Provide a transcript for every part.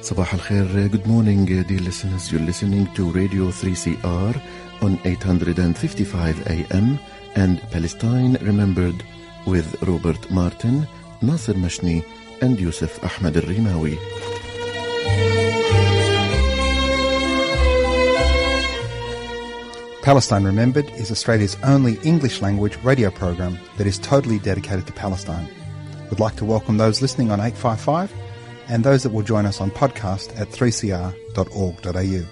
Sabah al-Khair, good morning dear listeners. You're listening to Radio 3CR on 855 AM and Palestine Remembered with Robert Martin, Nasser Mashni and Yusuf Ahmed al-Rimawi. Palestine Remembered is Australia's only English language radio program that is totally dedicated to Palestine. We'd like to welcome those listening on 855 and those that will join us on podcast at 3cr.org.au.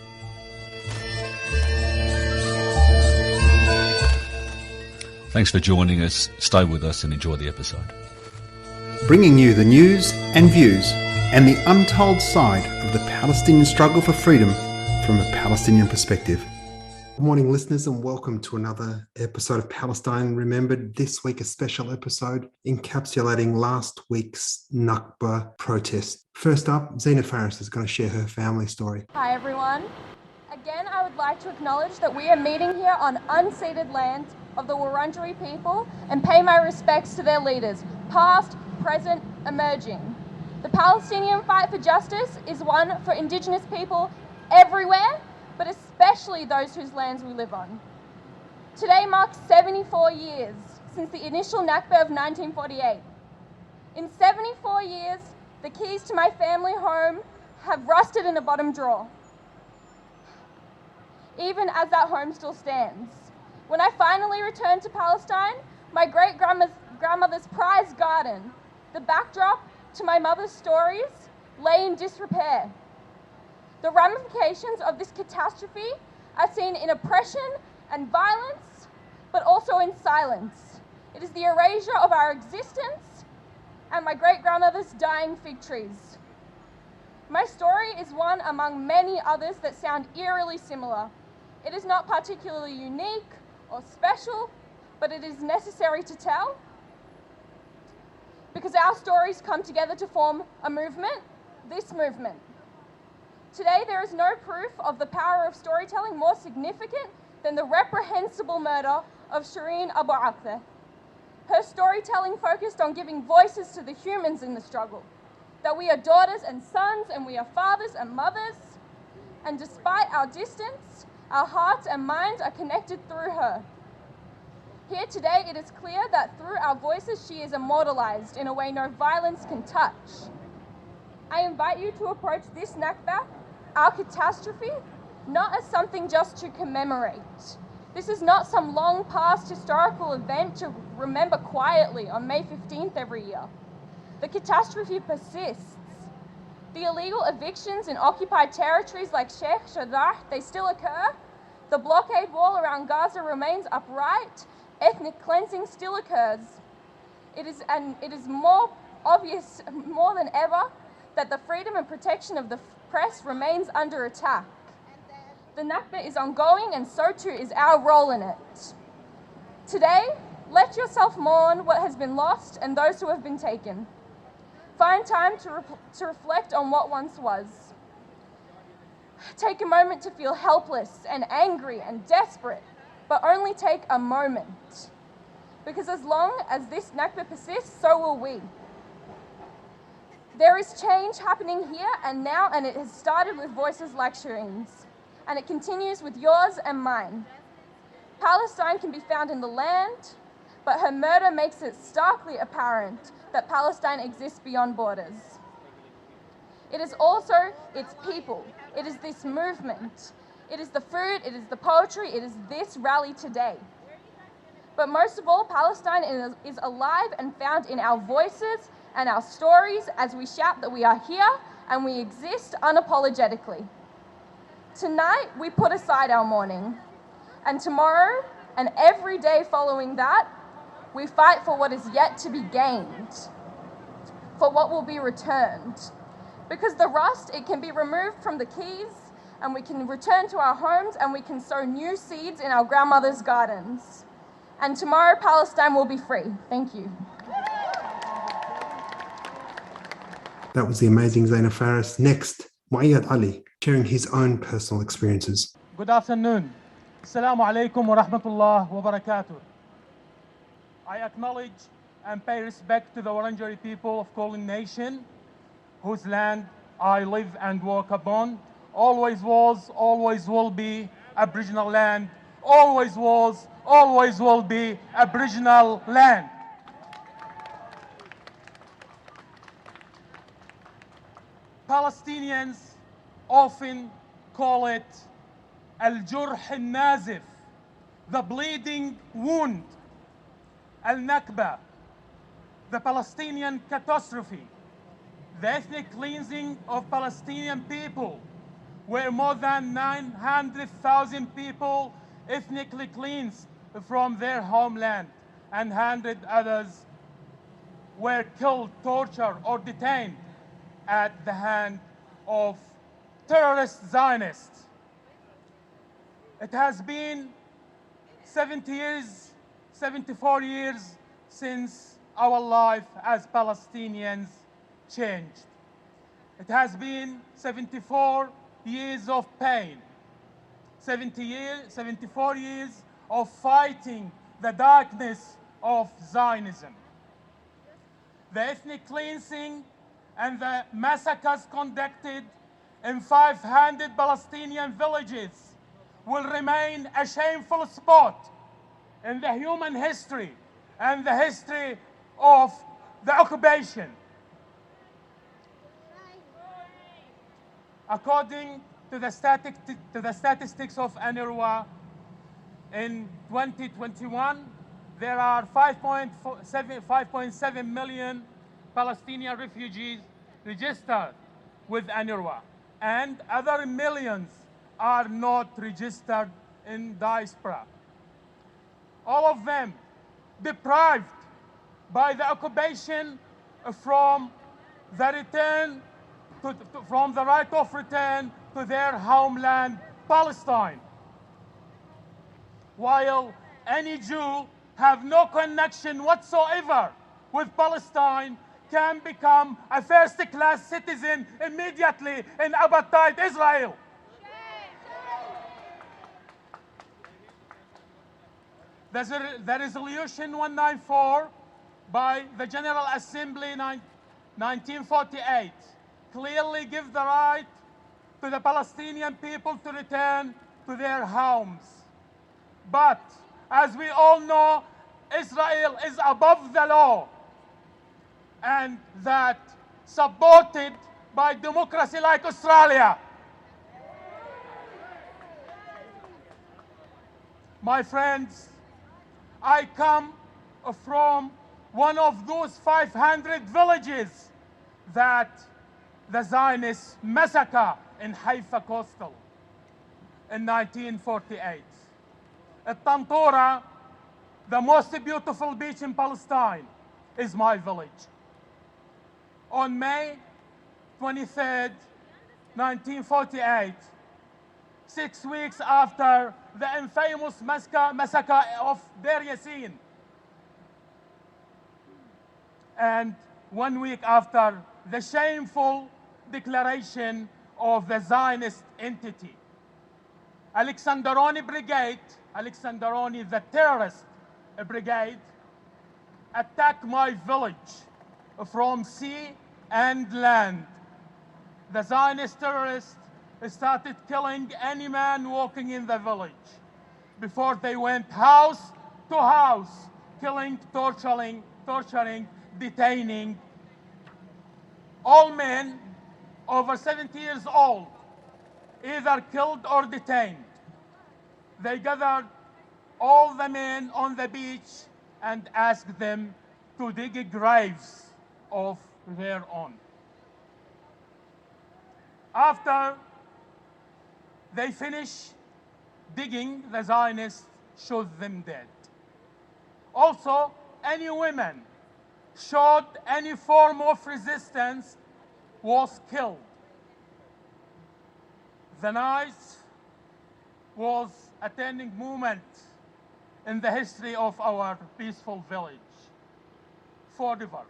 Thanks for joining us. Stay with us and enjoy the episode. Bringing you the news and views and the untold side of the Palestinian struggle for freedom from a Palestinian perspective. Good morning, listeners, and welcome to another episode of Palestine Remembered. This week, a special episode encapsulating last week's Nakba protest. First up, Zena Faris is going to share her family story. Hi, everyone. Again, I would like to acknowledge that we are meeting here on unceded land of the Wurundjeri people and pay my respects to their leaders, past, present, emerging. The Palestinian fight for justice is one for Indigenous people everywhere, but especially those whose lands we live on. Today marks 74 years since the initial Nakba of 1948. In 74 years, the keys to my family home have rusted in a bottom drawer, even as that home still stands. When I finally returned to Palestine, my great-grandmother's prized garden, the backdrop to my mother's stories, lay in disrepair. The ramifications of this catastrophe are seen in oppression and violence, but also in silence. It is the erasure of our existence and my great-grandmother's dying fig trees. My story is one among many others that sound eerily similar. It is not particularly unique or special, but it is necessary to tell because our stories come together to form a movement, this movement. Today, there is no proof of the power of storytelling more significant than the reprehensible murder of Shireen Abu Akleh. Her storytelling focused on giving voices to the humans in the struggle, that we are daughters and sons and we are fathers and mothers, and despite our distance, our hearts and minds are connected through her. Here today, it is clear that through our voices, she is immortalized in a way no violence can touch. I invite you to approach this Nakba, our catastrophe, not as something just to commemorate. This is not some long past historical event to remember quietly on May 15th every year. The catastrophe persists. The illegal evictions in occupied territories like Sheikh Jarrah, they still occur. The blockade wall around Gaza remains upright. Ethnic cleansing still occurs. It is more obvious more than ever that the freedom and protection of the press remains under attack. The Nakba is ongoing and so too is our role in it. Today, let yourself mourn what has been lost and those who have been taken. Find time to reflect on what once was. Take a moment to feel helpless and angry and desperate, but only take a moment. Because as long as this Nakba persists, so will we. There is change happening here and now, and it has started with voices like Shireen's, and it continues with yours and mine. Palestine can be found in the land, but her murder makes it starkly apparent that Palestine exists beyond borders. It is also its people. It is this movement. It is the food, it is the poetry, it is this rally today. But most of all, Palestine is alive and found in our voices and our stories as we shout that we are here and we exist unapologetically. Tonight, we put aside our mourning, and tomorrow and every day following that, we fight for what is yet to be gained, for what will be returned. Because the rust, it can be removed from the keys, and we can return to our homes, and we can sow new seeds in our grandmother's gardens. And tomorrow, Palestine will be free. Thank you. That was the amazing Zena Faris. Next, Muayyad Ali, sharing his own personal experiences. Good afternoon. Assalamu alaikum wa rahmatullah wa barakatuh. I acknowledge and pay respect to the Wurundjeri people of Kulin Nation, whose land I live and work upon, always was, always will be Aboriginal land, always was, always will be Aboriginal land. Palestinians often call it al-jurh al-nazif, the bleeding wound, al-Nakba, the Palestinian catastrophe, the ethnic cleansing of Palestinian people, where more than 900,000 people ethnically cleansed from their homeland, and 100 others were killed, tortured, or detained at the hand of terrorist Zionists. It has been 74 years since our life as Palestinians changed. It has been 74 years of pain, 74 years of fighting the darkness of Zionism. The ethnic cleansing and the massacres conducted in 500 Palestinian villages will remain a shameful spot in the human history and the history of the occupation. According to the statistics of UNRWA, in 2021, there are 5.7 million Palestinian refugees registered with UNRWA, and other millions are not registered in diaspora. All of them deprived by the occupation from the right of return to their homeland, Palestine. While any Jew have no connection whatsoever with Palestine can become a first-class citizen immediately in apartheid Israel. The Resolution 194 by the General Assembly 1948 clearly gives the right to the Palestinian people to return to their homes. But as we all know, Israel is above the law, and that supported by democracy like Australia. My friends, I come from one of those 500 villages that the Zionists massacre in Haifa Coastal in 1948. At Tantura, the most beautiful beach in Palestine, is my village. On May 23rd, 1948, 6 weeks after the infamous massacre of Deir Yassin, and 1 week after the shameful declaration of the Zionist entity, Alexandroni Brigade, Alexandroni the terrorist brigade, attacked my village from sea and land. The Zionist terrorists started killing any man walking in the village. Before they went house to house, killing, torturing, detaining all men over 70 years old, either killed or detained. They gathered all the men on the beach and asked them to dig graves of their own. After they finished digging, the Zionists shot them dead. Also, any women showed any form of resistance was killed. The night was a turning moment in the history of our peaceful village. Forever.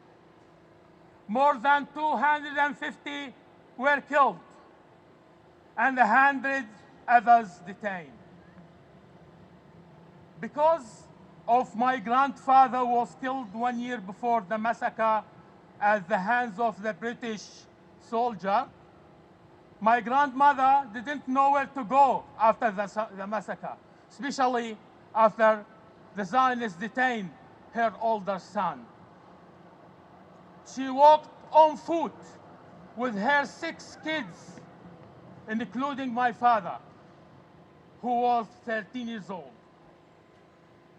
More than 250 were killed and 100 others detained. Because of my grandfather was killed 1 year before the massacre at the hands of the British soldier, My grandmother didn't know where to go after the massacre, especially after the Zionists detained her older son. She walked on foot with her 6 kids, including my father, who was 13 years old,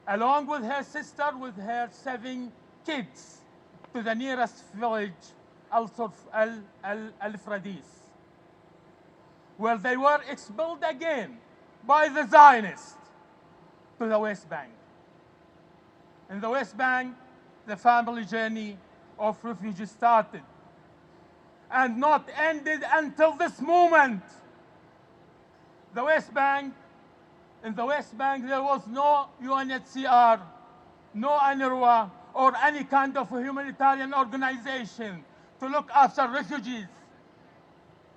along with her sister with her 7 kids, to the nearest village, Al-Fradis, where they were expelled again by the Zionists to the West Bank. In the West Bank, the family journey of refugees started and not ended until this moment. In the West Bank, there was no UNHCR, no UNRWA, or any kind of a humanitarian organization to look after refugees.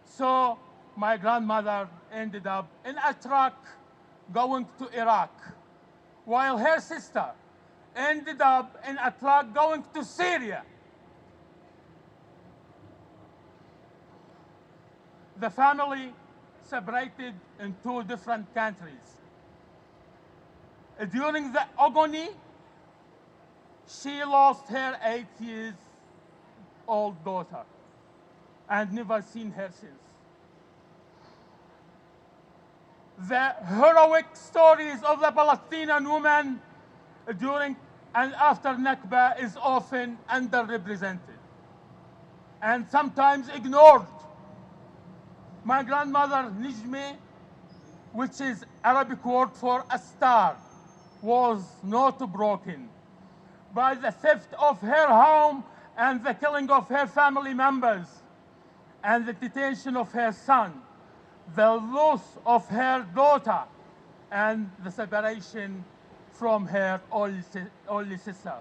So my grandmother ended up in a truck going to Iraq, while her sister ended up in a truck going to Syria. The family separated in 2 different countries. During the agony, she lost her 8-year-old daughter and never seen her since. The heroic stories of the Palestinian women during and after Nakba is often underrepresented and sometimes ignored. My grandmother, Nijme, which is Arabic word for a star, was not broken by the theft of her home and the killing of her family members and the detention of her son, the loss of her daughter, and the separation from her only sister.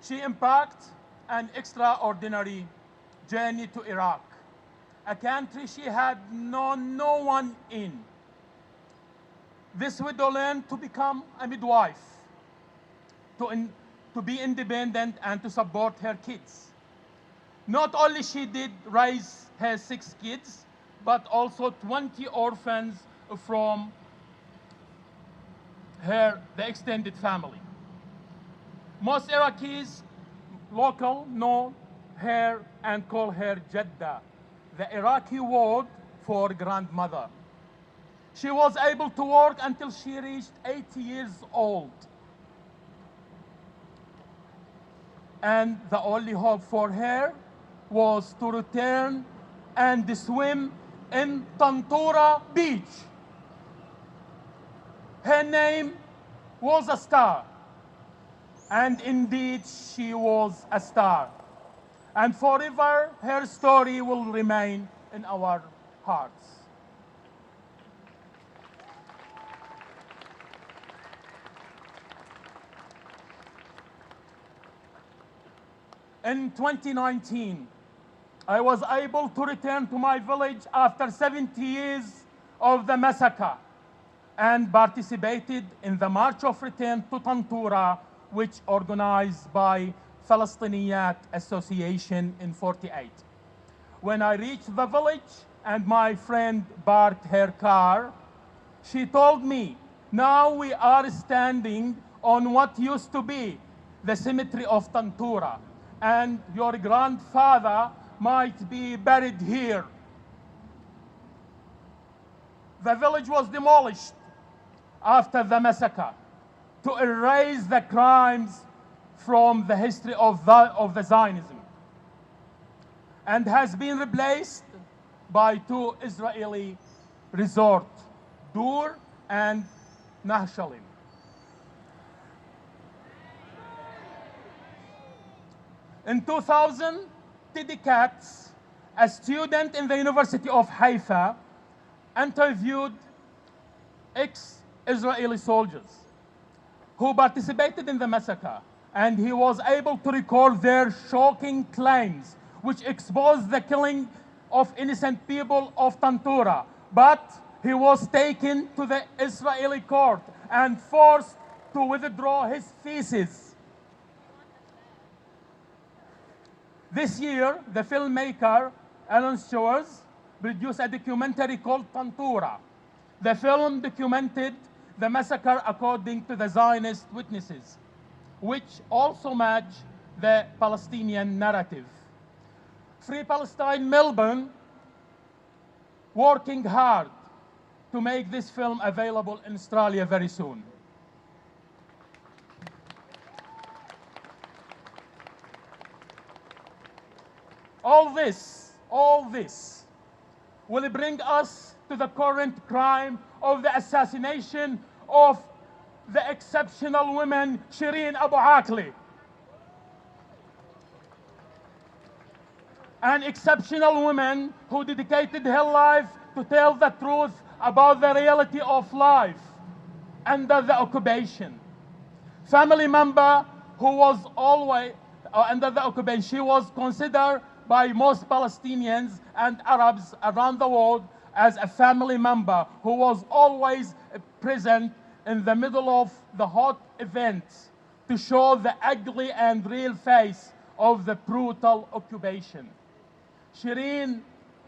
She embarked an extraordinary journey to Iraq, a country she had known no one in. This widow learned to become a midwife, to be independent and to support her kids. Not only she did raise her 6 kids, but also 20 orphans from the extended family. Most Iraqis local know her and call her Jadda, the Iraqi word for grandmother. She was able to work until she reached 80 years old. And the only hope for her was to return and swim in Tantura Beach. Her name was a star. And indeed, she was a star. And forever, her story will remain in our hearts. In 2019, I was able to return to my village after 70 years of the massacre and participated in the March of Return to Tantura, which organized by Palestiniyat Association in 48. When I reached the village and my friend parked her car, she told me, now we are standing on what used to be the cemetery of Tantura, and your grandfather might be buried here. The village was demolished after the massacre to erase the crimes from the history of the Zionism, and has been replaced by 2 Israeli resorts, Dur and Nahshalim. In 2000, Teddy Katz, a student in the University of Haifa, interviewed ex-Israeli soldiers who participated in the massacre, and he was able to record their shocking claims, which exposed the killing of innocent people of Tantura. But he was taken to the Israeli court and forced to withdraw his thesis. This year, the filmmaker Alan Shores produced a documentary called Tantura. The film documented the massacre according to the Zionist witnesses, which also match the Palestinian narrative. Free Palestine Melbourne working hard to make this film available in Australia very soon. All this will bring us to the current crime of the assassination of the exceptional woman Shireen Abu Akleh. An exceptional woman who dedicated her life to tell the truth about the reality of life under the occupation. Family member who was always under the occupation. She was considered by most Palestinians and Arabs around the world as a family member who was always present in the middle of the hot events to show the ugly and real face of the brutal occupation. Shireen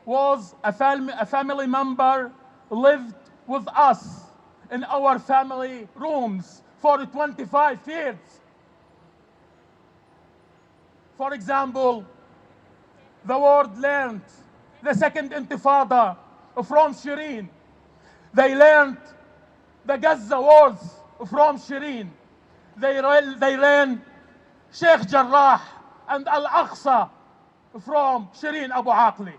was a family member, lived with us in our family rooms for 25 years. For example, the world learned the Second Intifada from Shireen. They learned the Gaza wars from Shireen. They learned Sheikh Jarrah and Al-Aqsa from Shireen Abu Akleh.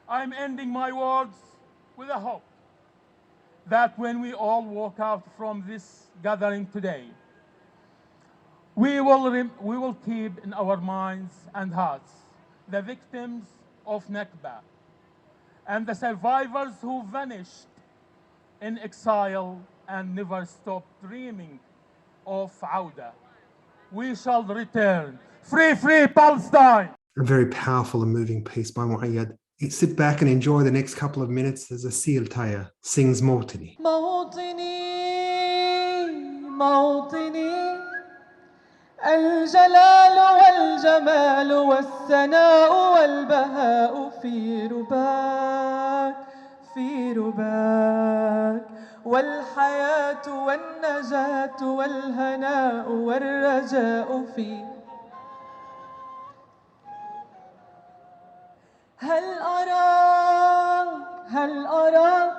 I'm ending my words with a hope that when we all walk out from this gathering today, we will keep in our minds and hearts the victims of Nakba and the survivors who vanished in exile and never stopped dreaming of Auda. We shall return. Free, free Palestine! A very powerful and moving piece by Muayyad. Sit back and enjoy the next couple of minutes as Asil Taya sings Mawtini. موطني الجلال والجمال والثناء والبهاء في رباك والحياة والنجاة والهناء والرجاء في هل أراك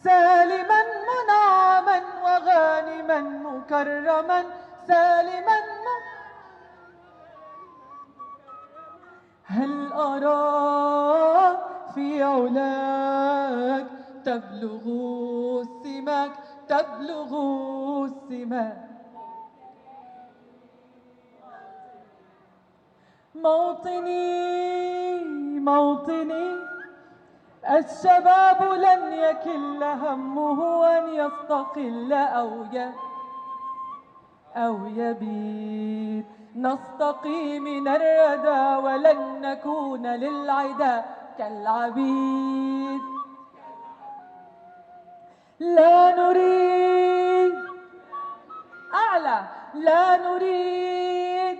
سالما منعما وغانما مكرما سالما هل أراك في علاك تبلغ السماك موطني الشباب لن يكل همه أن يستقل أو يبيد نستقي من الردى ولن نكون للعدا كالعبيد لا نريد أعلى لا نريد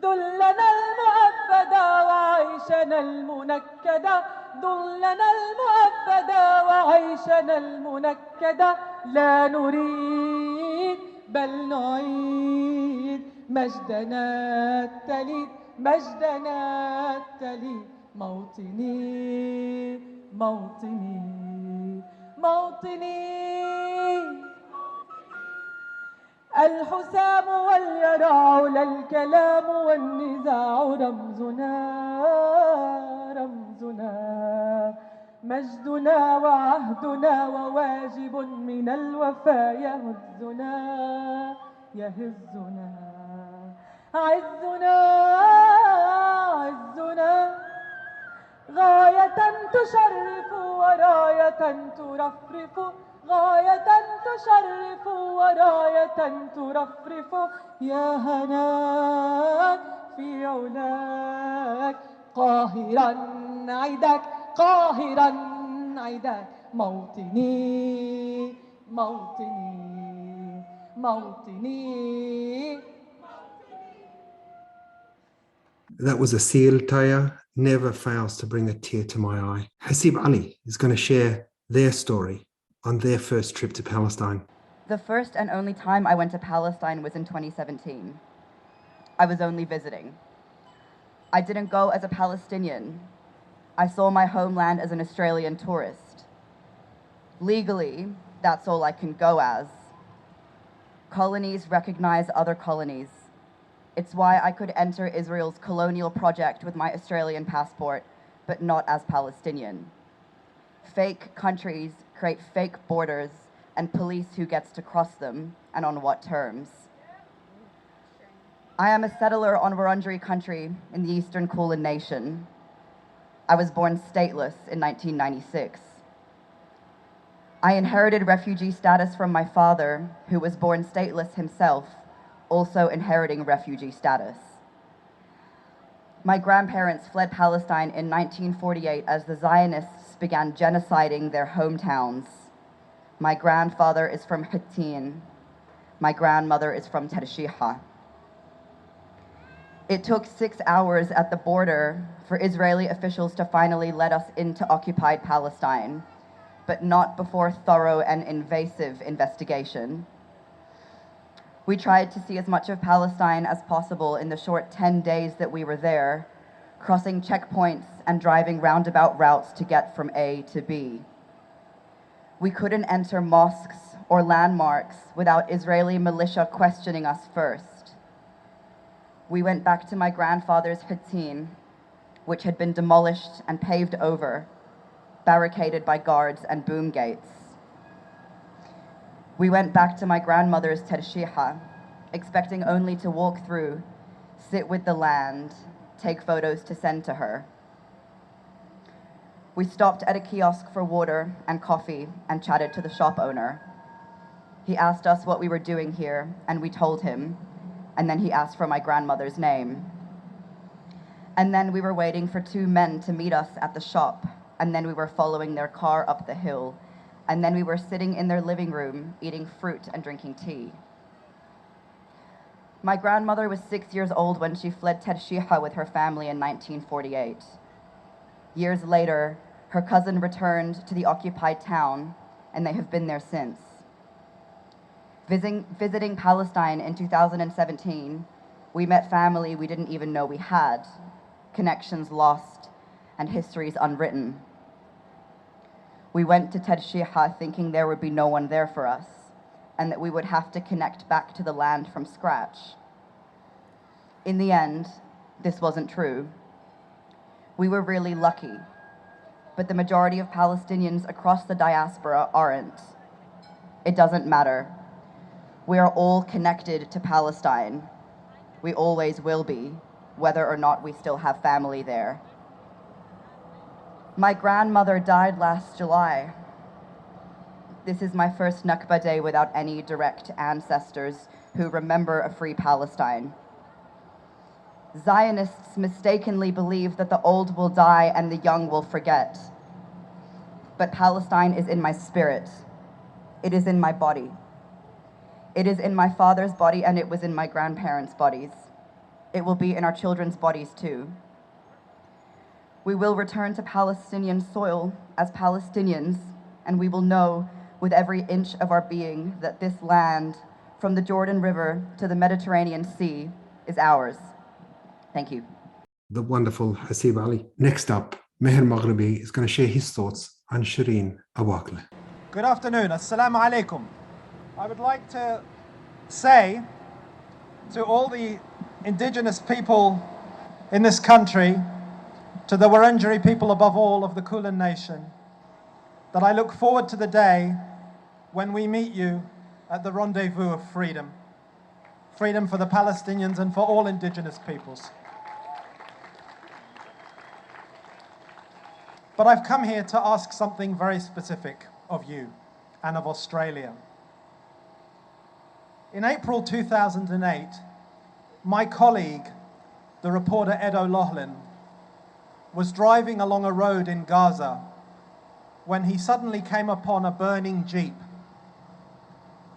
ذلنا المؤبدا وعيشنا المنكدا ذلنا المؤبدا وعيشنا المنكدا لا نريد بل نعيد مجدنا التليد موطني الحسام واليرع لا الكلام والنزاع رمزنا مجدنا وعهدنا وواجب من الوفا يهزنا عزنا غاية تشرف وراية ترفرف غاية تشرف وراية ترفرف يا هناك في علاك قاهرا عيدك قاهرا عيدك موطني موطني موطني. That was Asil Taya, never fails to bring a tear to my eye. Hasib Ali is going to share their story on their first trip to Palestine. The first and only time I went to Palestine was in 2017. I was only visiting. I didn't go as a Palestinian. I saw my homeland as an Australian tourist. Legally, that's all I can go as. Colonies recognize other colonies. It's why I could enter Israel's colonial project with my Australian passport, but not as Palestinian. Fake countries create fake borders and police who gets to cross them and on what terms. I am a settler on Wurundjeri country in the Eastern Kulin Nation. I was born stateless in 1996. I inherited refugee status from my father, who was born stateless himself, also inheriting refugee status. My grandparents fled Palestine in 1948 as the Zionists began genociding their hometowns. My grandfather is from Hittin. My grandmother is from Tarshiha. It took 6 hours at the border for Israeli officials to finally let us into occupied Palestine, but not before thorough and invasive investigation. We tried to see as much of Palestine as possible in the short 10 days that we were there, crossing checkpoints and driving roundabout routes to get from A to B. We couldn't enter mosques or landmarks without Israeli militia questioning us first. We went back to my grandfather's Hittin, which had been demolished and paved over, barricaded by guards and boom gates. We went back to my grandmother's Tarshiha, expecting only to walk through, sit with the land, take photos to send to her. We stopped at a kiosk for water and coffee and chatted to the shop owner. He asked us what we were doing here, and we told him, and then he asked for my grandmother's name. And then we were waiting for 2 men to meet us at the shop, and then we were following their car up the hill, and then we were sitting in their living room eating fruit and drinking tea. My grandmother was 6 years old when she fled Tarshiha with her family in 1948. Years later, her cousin returned to the occupied town, and they have been there since. Visiting Palestine in 2017, we met family we didn't even know we had, connections lost, and histories unwritten. We went to Tarshiha thinking there would be no one there for us, and that we would have to connect back to the land from scratch. In the end, this wasn't true. We were really lucky, but the majority of Palestinians across the diaspora aren't. It doesn't matter. We are all connected to Palestine. We always will be, whether or not we still have family there. My grandmother died last July. This is my first Nakba day without any direct ancestors who remember a free Palestine. Zionists mistakenly believe that the old will die and the young will forget. But Palestine is in my spirit. It is in my body. It is in my father's body, and it was in my grandparents' bodies. It will be in our children's bodies too. We will return to Palestinian soil as Palestinians, and we will know with every inch of our being that this land, from the Jordan River to the Mediterranean Sea, is ours. Thank you. The wonderful Hasib Ali. Next up, Meher Maghribi is going to share his thoughts on Shireen Awakle. Good afternoon. Assalamu alaikum. I would like to say to all the indigenous people in this country, to the Wurundjeri people above all of the Kulin Nation, that I look forward to the day when we meet you at the rendezvous of freedom. Freedom for the Palestinians and for all indigenous peoples. But I've come here to ask something very specific of you and of Australia. In April 2008, my colleague, the reporter Ed O'Loughlin, was driving along a road in Gaza when he suddenly came upon a burning Jeep.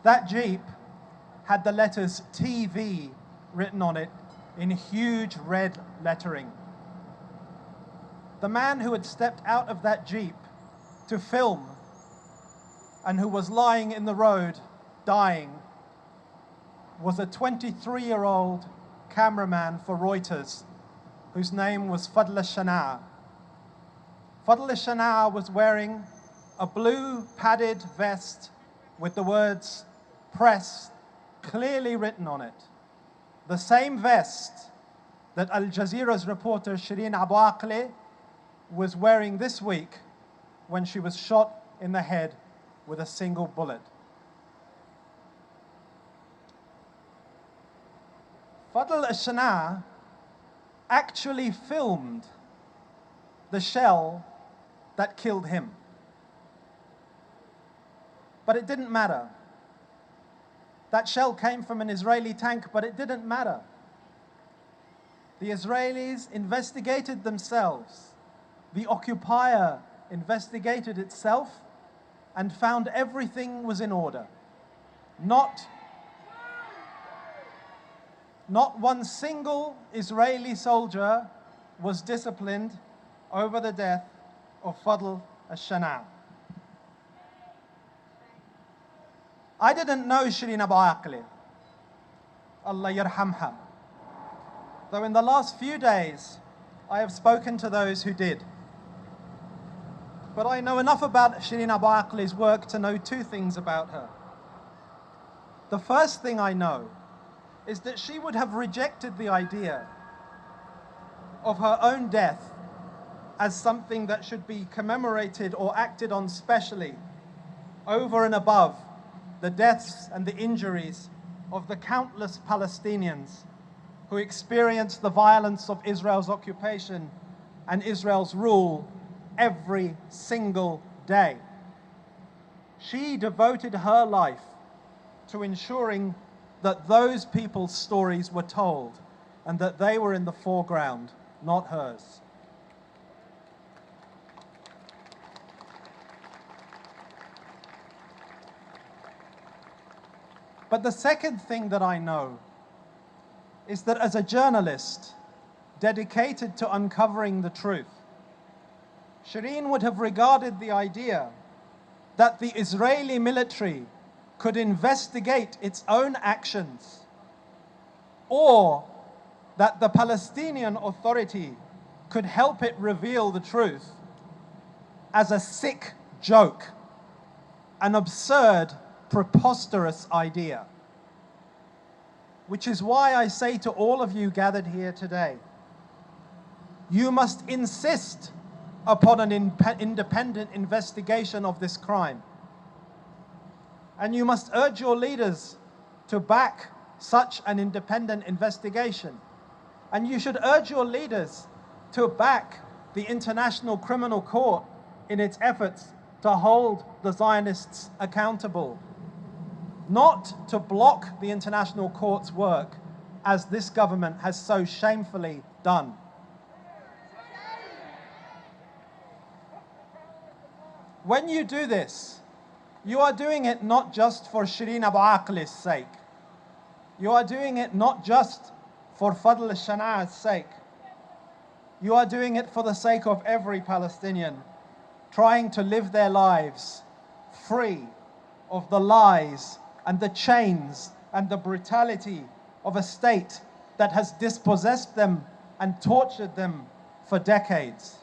That Jeep had the letters TV written on it in huge red lettering. The man who had stepped out of that Jeep to film and who was lying in the road dying was a 23-year-old cameraman for Reuters whose name was Fadl al-Shana'a. Fadl al-Shana'a was wearing a blue padded vest with the words press clearly written on it. The same vest that Al Jazeera's reporter Shireen Abu Akleh was wearing this week when she was shot in the head with a single bullet. Fadl al-Shana'a actually filmed the shell that killed him. But it didn't matter. That shell came from an Israeli tank, but it didn't matter. The Israelis investigated themselves. The occupier investigated itself and found everything was in order. Not one single Israeli soldier was disciplined over the death of Fadl al-Shana'a. I didn't know Shireen Abu Akleh, Allah yarhamha, though in the last few days I have spoken to those who did. But I know enough about Shireen Abu Akleh's work to know two things about her. The first thing I know is that she would have rejected the idea of her own death as something that should be commemorated or acted on specially over and above the deaths and the injuries of the countless Palestinians who experienced the violence of Israel's occupation and Israel's rule every single day. She devoted her life to ensuring that those people's stories were told and that they were in the foreground, not hers. But the second thing that I know is that as a journalist dedicated to uncovering the truth, Shireen would have regarded the idea that the Israeli military could investigate its own actions, or that the Palestinian Authority could help it reveal the truth, as a sick joke, an absurd, preposterous idea. Which is why I say to all of you gathered here today, you must insist upon an independent investigation of this crime. And you must urge your leaders to back such an independent investigation. And you should urge your leaders to back the International Criminal Court in its efforts to hold the Zionists accountable. Not to block the International Court's work, as this government has so shamefully done. When you do this, you are doing it not just for Shireen Abu Akleh's sake. You are doing it not just for Fadl al-Shana'a's sake. You are doing it for the sake of every Palestinian trying to live their lives free of the lies and the chains and the brutality of a state that has dispossessed them and tortured them for decades.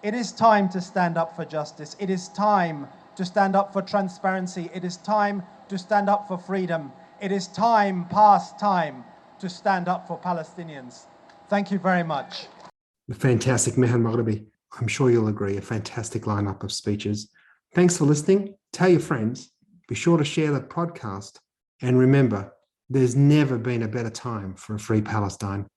It is time to stand up for justice. It is time to stand up for transparency. It is time to stand up for freedom. It is time, past time, to stand up for Palestinians. Thank you very much. Fantastic, Mehan Maghribi. I'm sure you'll agree, a fantastic lineup of speeches. Thanks for listening. Tell your friends. Be sure to share the podcast. And remember, there's never been a better time for a free Palestine.